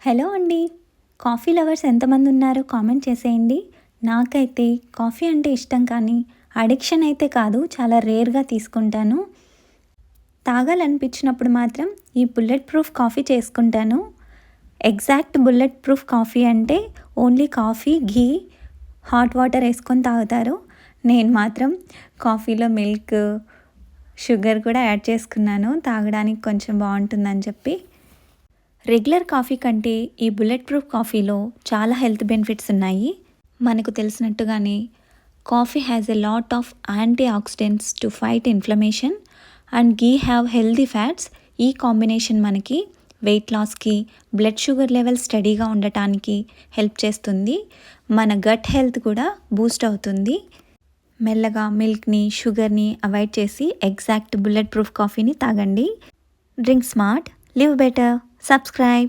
Hello అండి. Coffee lovers ఎంతమంది ఉన్నారో కామెంట్ చేసేయండి. నాకైతే కాఫీ అంటే ఇష్టం కానీ అడిక్షన్ అయితే కాదు. చాలా రేర్‌గా తీసుకుంటాను. తాగాలనిపించినప్పుడు మాత్రం ఈ బుల్లెట్ ప్రూఫ్ కాఫీ చేసుకుంటాను. ఎగ్జాక్ట్ బుల్లెట్ ప్రూఫ్ కాఫీ అంటే ఓన్లీ కాఫీ, ఘీ, హాట్ వాటర్ ఏసుకొని తాగుతారు. నేను మాత్రం కాఫీలో మిల్క్, షుగర్ కూడా యాడ్ చేసుకున్నాను. తాగడానికి కొంచెం బావుంటుందని చెప్పి. రెగ్యులర్ కాఫీ కంటే ఈ బుల్లెట్ ప్రూఫ్ కాఫీలో చాలా హెల్త్ బెనిఫిట్స్ ఉన్నాయి. మనకు తెలిసినట్టుగానే coffee has a lot of anti oxidants to fight inflammation and ghee have healthy fats. ఈ కాంబినేషన్ మనకి వెయిట్ లాస్కి, బ్లడ్ షుగర్ లెవెల్ స్టడీగా ఉండటానికి హెల్ప్ చేస్తుంది. మన గట్ హెల్త్ కూడా బూస్ట్ అవుతుంది. మెల్లగా మిల్క్ని, షుగర్ని అవాయిడ్ చేసి ఎగ్జాక్ట్ బుల్లెట్ ప్రూఫ్ కాఫీని తాగండి. Drink smart, live better. Subscribe.